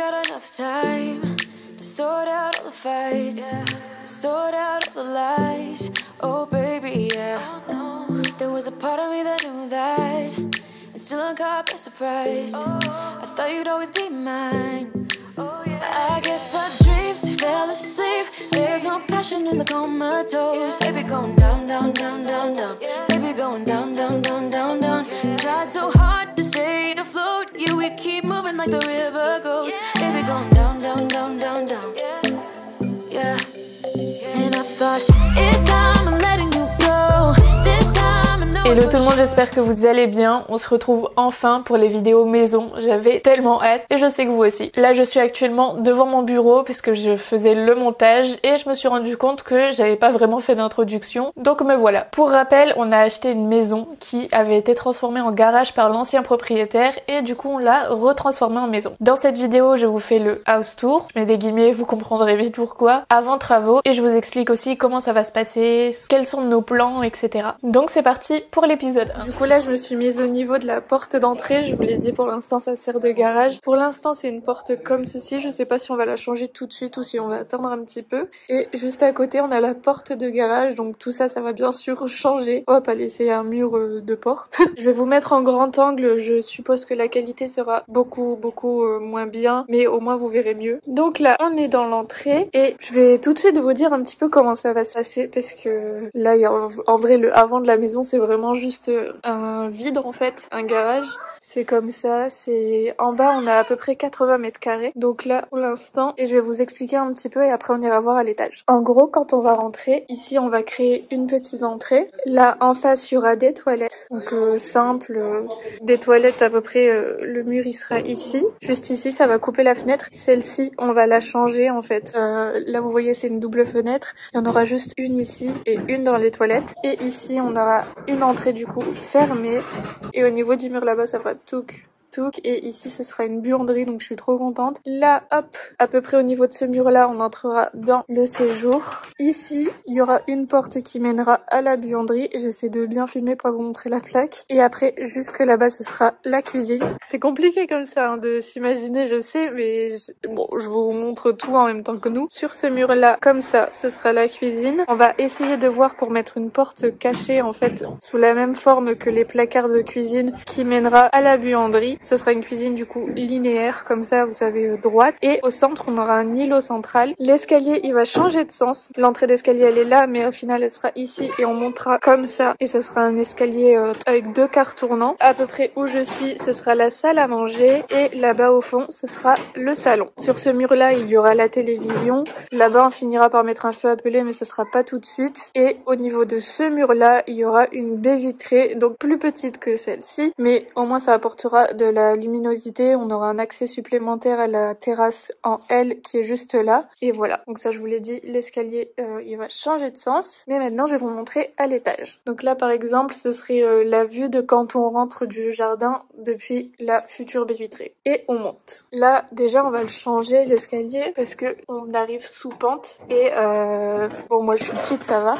got enough time to sort out all the fights, to sort out all the lies. Oh baby, yeah. There was a part of me that knew that, and still I'm caught by surprise. I thought you'd always be mine. I guess our dreams fell asleep. There's no passion in the comatose. Baby going down, down, down, down, down. Baby going down, down, down, down, down. Tried so hard to stay afloat. Yeah, we keep moving like the river goes. Baby going down, down, down, down, down. Yeah. And I thought, it's time I'm letting you go. This time I know. Hello tout le monde, j'espère que vous allez bien. On se retrouve enfin pour les vidéos maison. J'avais tellement hâte et je sais que vous aussi. Là je suis actuellement devant mon bureau parce que je faisais le montage et je me suis rendu compte que j'avais pas vraiment fait d'introduction. Donc me voilà. Pour rappel, on a acheté une maison qui avait été transformée en garage par l'ancien propriétaire et du coup on l'a retransformée en maison. Dans cette vidéo je vous fais le house tour. Je mets des guillemets, vous comprendrez vite pourquoi. Avant travaux et je vous explique aussi comment ça va se passer, quels sont nos plans, etc. Donc c'est parti pour l'épisode 1. Du coup là je me suis mise au niveau de la porte d'entrée. Je vous l'ai dit, pour l'instant ça sert de garage. Pour l'instant c'est une porte comme ceci. Je sais pas si on va la changer tout de suite ou si on va attendre un petit peu. Et juste à côté on a la porte de garage. Donc tout ça, ça va bien sûr changer. On va pas laisser un mur de porte. Je vais vous mettre en grand angle. Je suppose que la qualité sera beaucoup moins bien. Mais au moins vous verrez mieux. Donc là on est dans l'entrée. Et je vais tout de suite vous dire un petit peu comment ça va se passer. Parce que là en vrai le avant de la maison c'est vraiment juste un vide en fait, un garage. C'est comme ça, c'est en bas on a à peu près 80 mètres carrés. Donc là pour l'instant, et je vais vous expliquer un petit peu et après on ira voir à l'étage. En gros quand on va rentrer, ici on va créer une petite entrée. Là en face il y aura des toilettes, donc simple, des toilettes à peu près, le mur il sera ici. Juste ici ça va couper la fenêtre. Celle-ci on va la changer en fait. Là vous voyez c'est une double fenêtre. Il y en aura juste une ici et une dans les toilettes. Et ici on aura une entrée du coup fermée. Et au niveau du mur là-bas ça fera touc. Et ici ce sera une buanderie, donc je suis trop contente. Là hop, à peu près au niveau de ce mur là on entrera dans le séjour. Ici il y aura une porte qui mènera à la buanderie. J'essaie de bien filmer pour vous montrer la plaque. Et après jusque là-bas ce sera la cuisine. C'est compliqué comme ça hein, de s'imaginer, je sais, mais bon, je vous montre tout en même temps que nous. Sur ce mur là comme ça ce sera la cuisine. On va essayer de voir pour mettre une porte cachée en fait sous la même forme que les placards de cuisine qui mènera à la buanderie. Ce sera une cuisine du coup linéaire, comme ça vous savez, droite. Et au centre on aura un îlot central. L'escalier il va changer de sens. L'entrée d'escalier elle est là, mais au final elle sera ici et on montera comme ça. Et ce sera un escalier avec deux quarts tournants. À peu près où je suis ce sera la salle à manger. Et là-bas au fond ce sera le salon. Sur ce mur là il y aura la télévision. Là-bas on finira par mettre un feu appelé, mais ce sera pas tout de suite. Et au niveau de ce mur là il y aura une baie vitrée, donc plus petite que celle-ci, mais au moins ça apportera de la luminosité. On aura un accès supplémentaire à la terrasse en L qui est juste là. Et voilà, donc ça je vous l'ai dit, l'escalier il va changer de sens. Mais maintenant je vais vous montrer à l'étage. Donc là par exemple ce serait la vue de quand on rentre du jardin depuis la future baie vitrée. Et on monte. Là déjà on va le changer l'escalier parce que on arrive sous pente. Et bon moi je suis petite, ça va.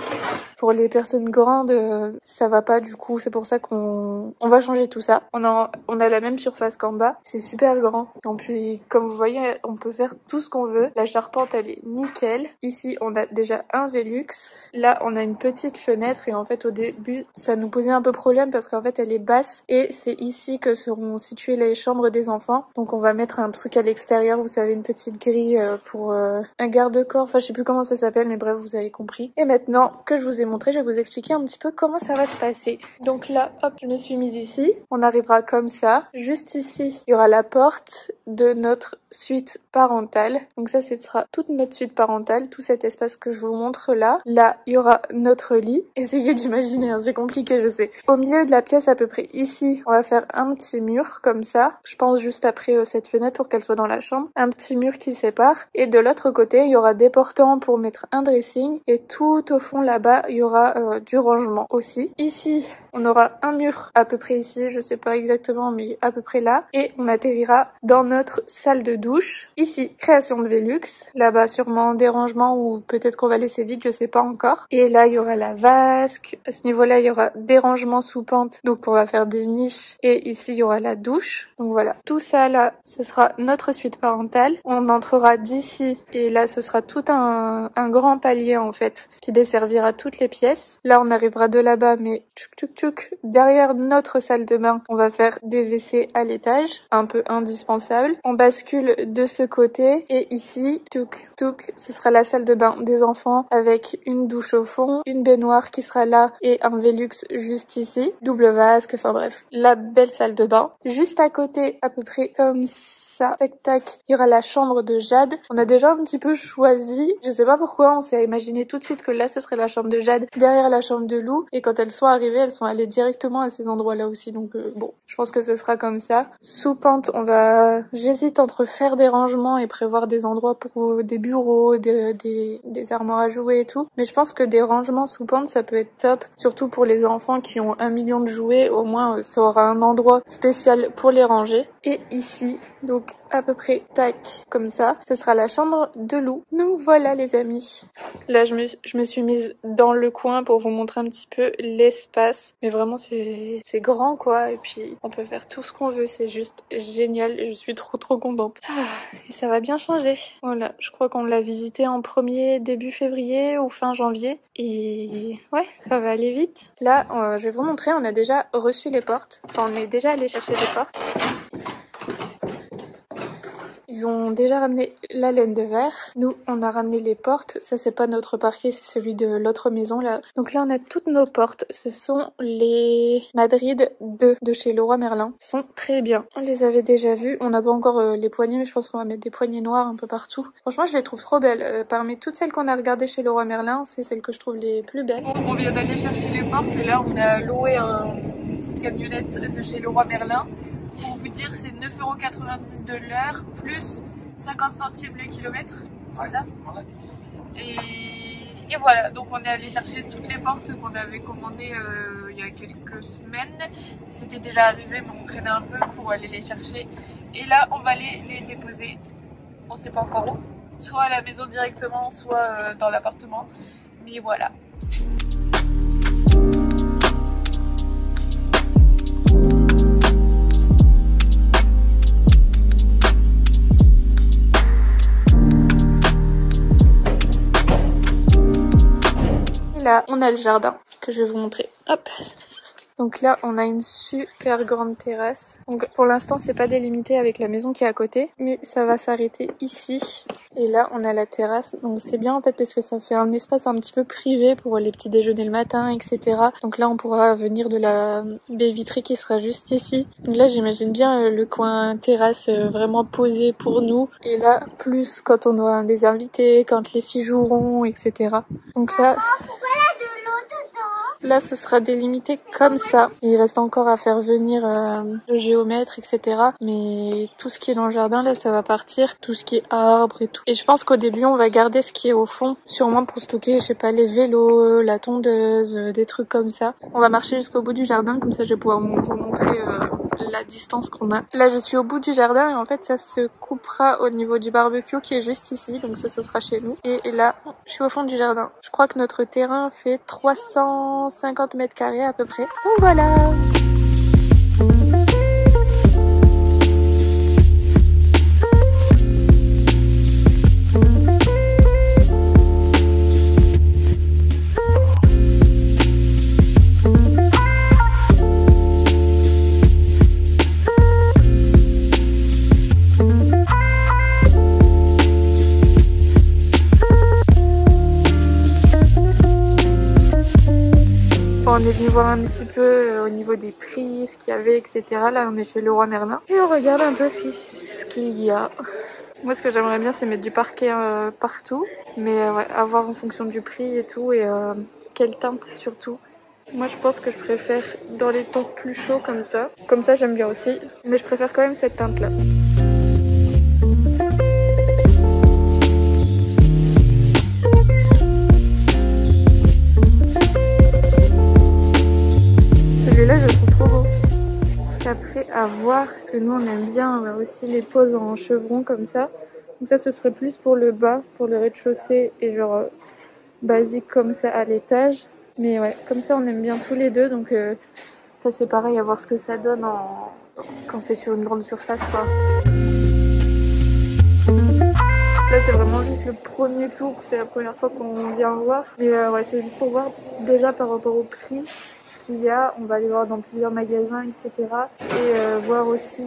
Pour les personnes grandes ça va pas, du coup c'est pour ça qu'on va changer tout ça. On a la même surface qu'en bas, c'est super grand. En plus comme vous voyez on peut faire tout ce qu'on veut. La charpente elle est nickel. Ici on a déjà un Velux. Là on a une petite fenêtre et en fait au début ça nous posait un peu problème parce qu'en fait elle est basse et c'est ici que seront situées les chambres des enfants. Donc on va mettre un truc à l'extérieur, vous savez, une petite grille pour un garde-corps, enfin je sais plus comment ça s'appelle, mais bref vous avez compris. Et maintenant que je vous ai montré, je vais vous expliquer un petit peu comment ça va se passer. Donc là hop, je me suis mise ici, on arrivera comme ça. Juste ici il y aura la porte de notre suite parentale. Donc ça ce sera toute notre suite parentale, tout cet espace que je vous montre là. Là il y aura notre lit. Essayez d'imaginer, hein, c'est compliqué je sais. Au milieu de la pièce à peu près ici, on va faire un petit mur comme ça. Je pense juste après cette fenêtre pour qu'elle soit dans la chambre. Un petit mur qui sépare. Et de l'autre côté il y aura des portants pour mettre un dressing. Et tout au fond là-bas il y aura du rangement aussi. Ici on aura un mur à peu près ici, je sais pas exactement mais à peu près là et on atterrira dans notre salle de douche. Ici, création de Velux. Là-bas, sûrement des rangements ou peut-être qu'on va laisser vide, je sais pas encore. Et là, il y aura la vasque. À ce niveau-là, il y aura des rangements sous pente, donc on va faire des niches. Et ici, il y aura la douche. Donc voilà, tout ça là, ce sera notre suite parentale. On entrera d'ici et là, ce sera tout un grand palier en fait qui desservira toutes les pièces. Là, on arrivera de là-bas, mais tchouk, derrière notre salle de bain, on va faire des WC à l'étage, un peu indispensable. On bascule de ce côté et ici, ce sera la salle de bain des enfants avec une douche au fond, une baignoire qui sera là et un Velux juste ici, double vasque, enfin bref, la belle salle de bain. Juste à côté, à peu près comme ça, tac, il y aura la chambre de Jade. On a déjà un petit peu choisi, je sais pas pourquoi, on s'est imaginé tout de suite que là ce serait la chambre de Jade derrière la chambre de Lou, et quand elles sont arrivées, elles sont allées directement à ces endroits-là aussi, donc bon, je pense que ce sera comme ça. Sous pente, j'hésite entre faire des rangements et prévoir des endroits pour des bureaux, des armoires à jouets et tout, mais je pense que des rangements sous pente ça peut être top, surtout pour les enfants qui ont 1 million de jouets, au moins ça aura un endroit spécial pour les ranger. Et ici, donc à peu près tac comme ça, ce sera la chambre de Lou. Donc voilà les amis, là je me suis mise dans le coin pour vous montrer un petit peu l'espace, mais vraiment c'est grand quoi, et puis on peut faire tout ce qu'on veut, c'est juste génial, je suis trop contente. Et ça va bien changer. Voilà, je crois qu'on l'a visité en début février ou fin janvier, et ouais, ça va aller vite. Là je vais vous montrer, on a déjà reçu les portes, enfin on est déjà allé chercher les portes. Ils ont déjà ramené la laine de verre. Nous, on a ramené les portes. Ça, c'est pas notre parquet, c'est celui de l'autre maison, là. Donc là, on a toutes nos portes. Ce sont les Madrid 2 de chez Leroy Merlin. Ils sont très bien. On les avait déjà vus. On n'a pas encore les poignées, mais je pense qu'on va mettre des poignées noires un peu partout. Franchement, je les trouve trop belles. Parmi toutes celles qu'on a regardées chez Leroy Merlin, c'est celles que je trouve les plus belles. On vient d'aller chercher les portes. Et là, on a loué une petite camionnette de chez Leroy Merlin. Pour vous dire, c'est 9,90 € de l'heure plus 50 centimes le kilomètre, c'est ça? Et voilà, donc on est allé chercher toutes les portes qu'on avait commandées il y a quelques semaines. C'était déjà arrivé, mais on traînait un peu pour aller les chercher. Et là, on va aller les déposer. On sait pas encore où, soit à la maison directement, soit dans l'appartement. Mais voilà. Là, on a le jardin que je vais vous montrer. Hop. Donc là, on a une super grande terrasse. Donc pour l'instant, c'est pas délimité avec la maison qui est à côté, mais ça va s'arrêter ici. Et là, on a la terrasse. Donc c'est bien en fait parce que ça fait un espace un petit peu privé pour les petits déjeuners le matin, etc. Donc là, on pourra venir de la baie vitrée qui sera juste ici. Donc là, j'imagine bien le coin terrasse vraiment posé pour nous. Et là, plus quand on aura des invités, quand les filles joueront, etc. Donc là... Là, ce sera délimité comme ça. Il reste encore à faire venir le géomètre, etc. Mais tout ce qui est dans le jardin, là, ça va partir. Tout ce qui est arbres et tout. Et je pense qu'au début, on va garder ce qui est au fond. Sûrement pour stocker, je sais pas, les vélos, la tondeuse, des trucs comme ça. On va marcher jusqu'au bout du jardin. Comme ça, je vais pouvoir vous montrer la distance qu'on a. Là, je suis au bout du jardin et en fait, ça se coupera au niveau du barbecue qui est juste ici. Donc ça, ce sera chez nous. Et là, je suis au fond du jardin. Je crois que notre terrain fait 350 mètres carrés à peu près. Donc voilà. On est venu voir un petit peu au niveau des prix, ce qu'il y avait, etc. Là, on est chez Leroy Merlin. Et on regarde un peu ce qu'il y a. Moi, ce que j'aimerais bien, c'est mettre du parquet partout. Mais ouais, à voir en fonction du prix et tout. Et quelle teinte surtout. Moi, je pense que je préfère dans les tons plus chauds comme ça. Comme ça, j'aime bien aussi. Mais je préfère quand même cette teinte-là. Celui-là, je le trouve trop beau. Après, à à voir, parce que nous on aime bien aussi les poses en chevron comme ça. Donc ça ce serait plus pour le bas, pour le rez-de-chaussée et genre basique comme ça à l'étage. Mais ouais, comme ça on aime bien tous les deux, donc ça c'est pareil, à voir ce que ça donne quand c'est sur une grande surface quoi. Là c'est vraiment juste le premier tour, c'est la première fois qu'on vient voir. Mais ouais, c'est juste pour voir déjà par rapport au prix ce qu'il y a. On va aller voir dans plusieurs magasins, etc. Et voir aussi,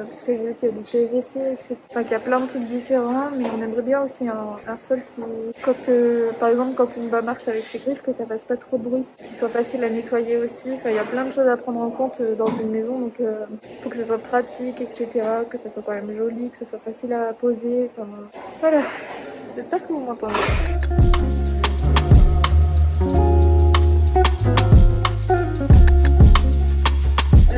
parce que j'ai vu qu'il y a du PVC, etc. Enfin qu'il y a plein de trucs différents, mais on aimerait bien aussi un sol qui, par exemple quand on va marcher avec ses griffes, que ça fasse pas trop de bruit, qu'il soit facile à nettoyer aussi. Enfin il y a plein de choses à prendre en compte dans une maison, donc faut que ça soit pratique, etc. Que ça soit quand même joli, que ça soit facile à poser. Enfin voilà. J'espère que vous m'entendez.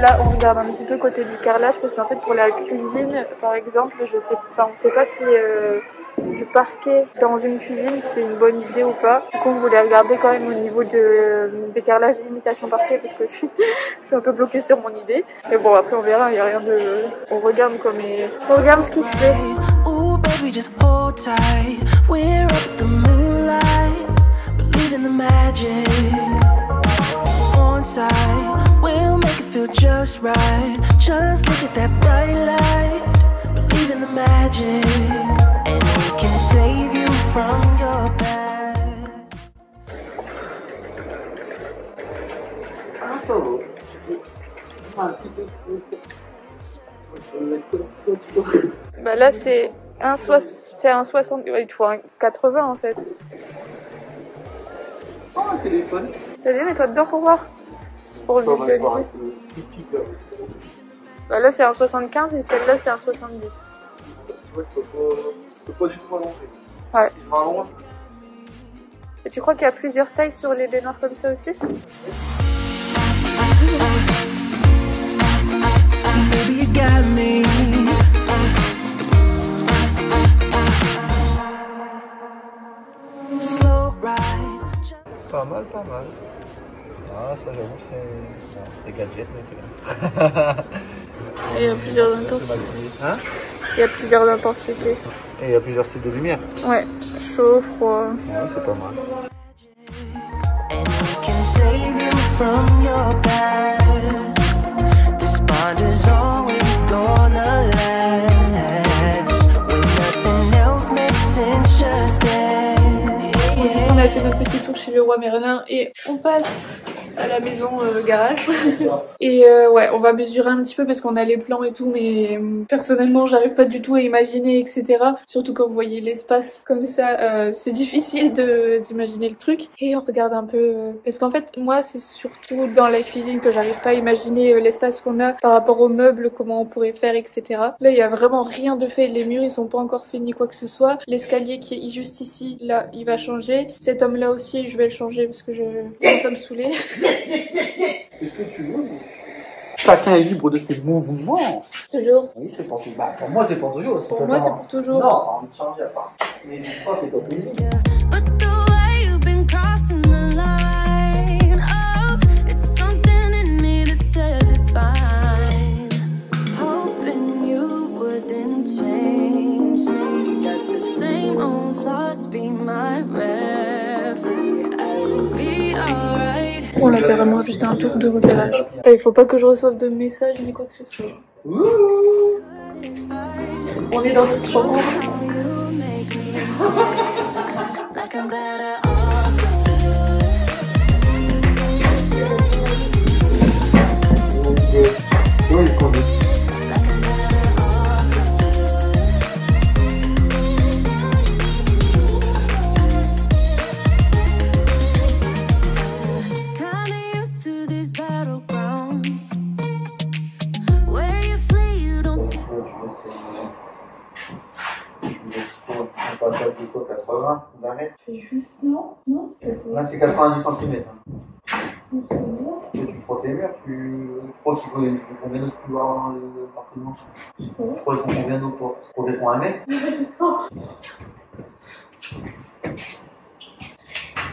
Là, on regarde un petit peu côté du carrelage parce qu'en fait, pour la cuisine, par exemple, on sait pas si du parquet dans une cuisine c'est une bonne idée ou pas. Du coup, on voulait regarder quand même au niveau des carrelages imitation parquet parce que je suis un peu bloquée sur mon idée. Mais bon, après, on verra. Il y a rien de. On regarde on regarde ce qui se fait. We just hold tight. We're up the moonlight, believe in the magic. On side, we'll make it feel just right. Just look at that bright light, believe in the magic, and we can save you from your bed. Ah, ça va. Un petit peu plus. Bah là, c'est un 60, il te faut un 80 en fait. Oh, un téléphone. Vas-y, mets-toi dedans pour voir. C'est pour visualiser. Bah là, c'est un 75 et celle-là, c'est un 70. Ouais, je peux pas du tout m'allonger. Ouais. Si je m'allonge. Et tu crois qu'il y a plusieurs tailles sur les baignoires comme ça aussi? Baby, you got me. Pas mal, pas mal. Ah, ça j'avoue, c'est gadget, mais c'est bien. Et il y a plusieurs intensités. Hein? Il y a plusieurs intensités. Et il y a plusieurs styles de lumière. Ouais, chaud, froid. Ouais, c'est pas mal. And we can save you from your past. This bond is always gonna last. When nothing else makes sense, just dance. On a fait notre petit tour chez le roi Merlin et on passe à la maison garage. Et ouais, on va mesurer un petit peu parce qu'on a les plans et tout, mais personnellement j'arrive pas du tout à imaginer, etc. Surtout quand vous voyez l'espace comme ça, c'est difficile d'imaginer le truc. Et on regarde un peu, parce qu'en fait moi c'est surtout dans la cuisine que j'arrive pas à imaginer l'espace qu'on a par rapport aux meubles, comment on pourrait faire, etc. Là il y a vraiment rien de fait, les murs ils sont pas encore faits ni quoi que ce soit. L'escalier qui est juste ici, là il va changer. Cet homme là aussi je vais le changer parce que je commence à me saouler. Qu'est-ce que tu veux? Chacun est libre de ses mouvements. Toujours. Oui, c'est pour toujours. Bah, pour moi, c'est pour toujours. Pour moi, c'est pour toujours. Non, pas envie de changer à part. N'hésite pas, fais-toi plaisir. But the way you've been crossing the line, oh, it's something in me that says it's fine. Hoping you wouldn't change me. Got the same old thoughts, be my referee. I will be alright. Bon là c'est vraiment juste un tour de repérage. Il faut pas que je reçoive de messages ni quoi que ce soit. On est dans notre chambre. C'est juste non. Là c'est 90 cm. Tu frottes les murs, tu crois qu'il faut combien d'autres couloirs dans l'appartement? Tu crois qu'ils font combien d'autres pour défendre un mètre?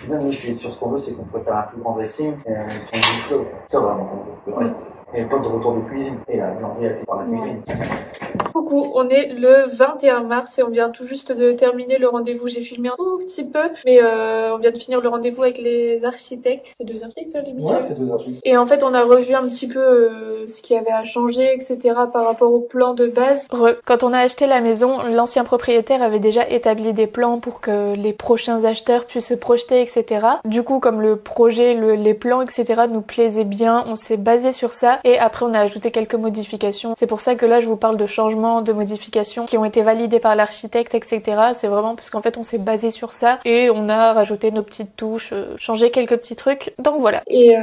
Même oui, sur ce qu'on veut, c'est qu'on peut faire un plus grand dressing et changer de flow. Ça vraiment, on veut. Et pas de retour de cuisine. Et la buanderie accès par la cuisine. Coucou, on est le 21 mars et on vient tout juste de terminer le rendez-vous. J'ai filmé un tout petit peu, mais on vient de finir le rendez-vous avec les architectes. C'est 2 architectes, les Michel? Ouais, c'est 2 architectes. Et en fait, on a revu un petit peu ce qu'il y avait à changer, etc. par rapport au plan de base. Quand on a acheté la maison, l'ancien propriétaire avait déjà établi des plans pour que les prochains acheteurs puissent se projeter, etc. Du coup, comme le projet, les plans, etc. nous plaisaient bien, on s'est basé sur ça et après on a ajouté quelques modifications. C'est pour ça que là, je vous parle de changements, de modifications qui ont été validées par l'architecte, etc. C'est vraiment parce qu'en fait, on s'est basé sur ça et on a rajouté nos petites touches, changé quelques petits trucs. Donc voilà. Et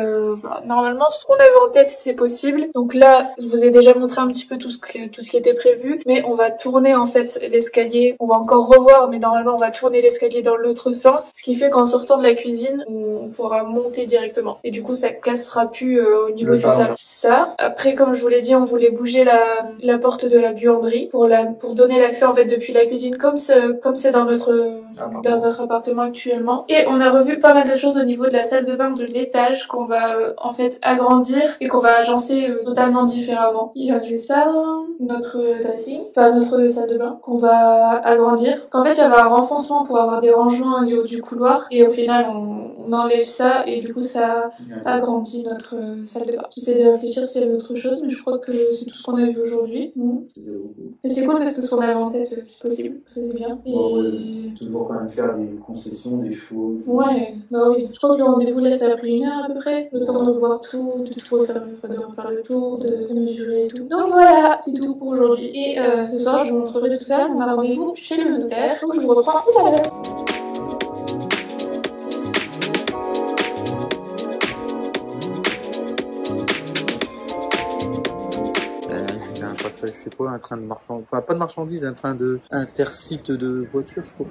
normalement, ce qu'on avait en tête, c'est possible. Donc là, je vous ai déjà montré un petit peu tout ce qui était prévu, mais on va tourner en fait l'escalier. On va encore revoir, mais normalement, on va tourner l'escalier dans l'autre sens, ce qui fait qu'en sortant de la cuisine, on pourra monter directement. Et du coup, ça cassera plus au niveau du salon. Ça. Après, comme je vous l'ai dit, on voulait bouger la porte de la buanderie pour donner l'accès en fait depuis la cuisine, comme c'est dans notre appartement actuellement. Et on a revu pas mal de choses au niveau de la salle de bain de l'étage qu'on va en fait agrandir et qu'on va agencer totalement différemment. Il y avait ça, notre dressing, enfin notre salle de bain qu'on va agrandir. Qu'en fait, il y avait un renfoncement pour avoir des rangements au niveau du couloir et au final, on enlève ça et du coup, ça agrandit notre salle de bain. J'essaie de réfléchir s'il y avait autre chose, mais je crois que c'est tout ce qu'on a vu aujourd'hui. Et c'est cool parce que ce qu'on avait en tête, c'est possible, c'est bien. Et... toujours quand même faire des concessions, des choses. Ouais, bah oui. Je crois que le rendez-vous là, ça a pris 1 heure à peu près. Le temps de voir tout, de refaire le tour, de mesurer et tout. Donc voilà, c'est tout pour aujourd'hui. Et ce soir, je vous montrerai tout ça. On a rendez-vous chez le notaire. Donc je vous reprends tout à l'heure. Je sais pas, un train de marchandises, pas de marchandises, un train de intercite de voitures, je crois.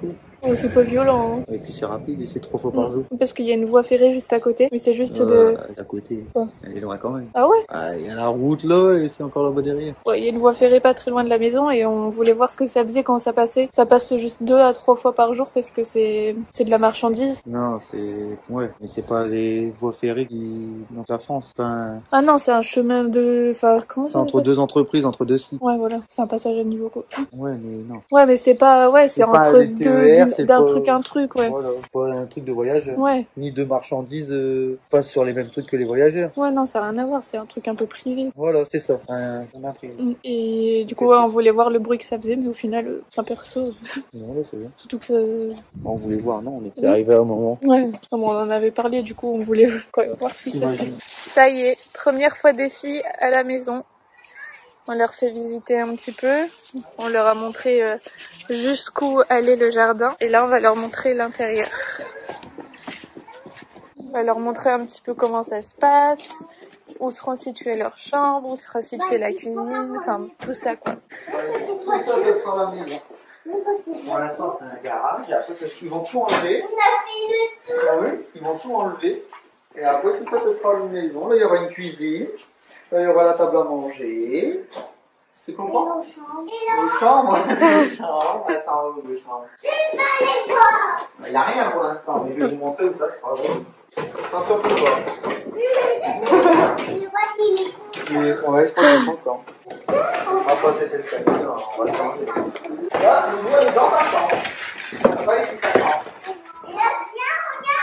Oh, c'est pas violent. Hein. Et puis c'est rapide et c'est 3 fois par jour. Parce qu'il y a une voie ferrée juste à côté, mais c'est juste d'à côté. Ouais. Elle est loin quand même. Ah ouais? Ah, il y a la route là et c'est encore là-bas derrière. Ouais, il y a une voie ferrée pas très loin de la maison et on voulait voir ce que ça faisait quand ça passait. Ça passe juste 2 à 3 fois par jour parce que c'est de la marchandise. Non, c'est... Ouais, mais c'est pas les voies ferrées qui... dans la France. Enfin... Ah non, c'est un chemin de... Enfin, comment ça c'est entre 2 entreprises, entre 2 sites. Ouais, voilà. C'est un passage à niveau, quoi. Ouais, mais non. Ouais, mais c'est pas... Ouais, c'est entre TER, d'un truc à un truc, ouais. Voilà, pas un truc de voyageurs. Ouais. Ni de marchandises passent sur les mêmes trucs que les voyageurs. Ouais, non, ça n'a rien à voir. C'est un truc un peu privé. Voilà, c'est ça. Un privé. Et du coup, ouais, on voulait voir le bruit que ça faisait, mais au final, perso... Non, là, c'est bien. Surtout que ça... On voulait voir, non, on était arrivé à un moment. Ouais, comme on en avait parlé, du coup, on voulait voir ce qui se fait. Ça y est, première fois des filles à la maison. On leur fait visiter un petit peu. On leur a montré jusqu'où allait le jardin. Et là, on va leur montrer l'intérieur. On va leur montrer un petit peu comment ça se passe, où seront situées leurs chambres, où sera située la cuisine, enfin tout ça quoi. Tout ça, ça sera la maison. Pour l'instant, c'est un garage. Et après, ils vont tout enlever. Ah oui, ils vont tout enlever. Et après, tout ça, ce sera une maison. Là, il y aura une cuisine. Là, il y aura la table à manger. Tu comprends? Les chambres. Les chambres. Ça en haut, les chambres. Il n'y a rien pour l'instant, mais je vais vous montrer où ça sera. Attention pour toi. On va exploiter son temps. On va pas cet escalier, on va le changer. Là, le bois est dans sa chambre. Ça sera ici ta chambre.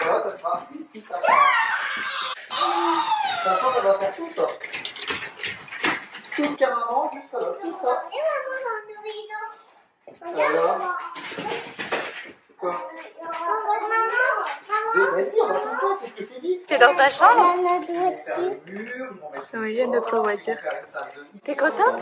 Là, ça sera ici ta chambre. Ta chambre, elle va faire tout ça. Jusqu'à maman, jusqu'à là, tout ça. Et maman dans le rideau. Regarde. Quoi? Mais si, on va tout faire, c'est ce que tu dis. T'es dans ta chambre? Oui, il y a notre voiture. T'es contente?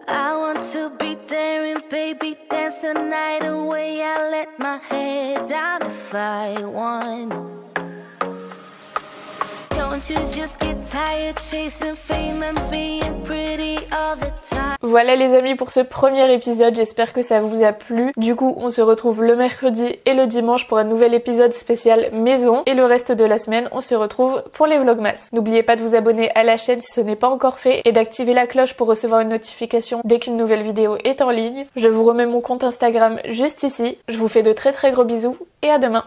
I want to be daring, baby, dance the night away. I let my head down if I want. Don't you just get tired chasing fame and being pretty all the time? Voilà les amis pour ce premier épisode, j'espère que ça vous a plu. Du coup on se retrouve le mercredi et le dimanche pour un nouvel épisode spécial maison. Et le reste de la semaine on se retrouve pour les vlogmas. N'oubliez pas de vous abonner à la chaîne si ce n'est pas encore fait et d'activer la cloche pour recevoir une notification dès qu'une nouvelle vidéo est en ligne. Je vous remets mon compte Instagram juste ici. Je vous fais de très gros bisous et à demain.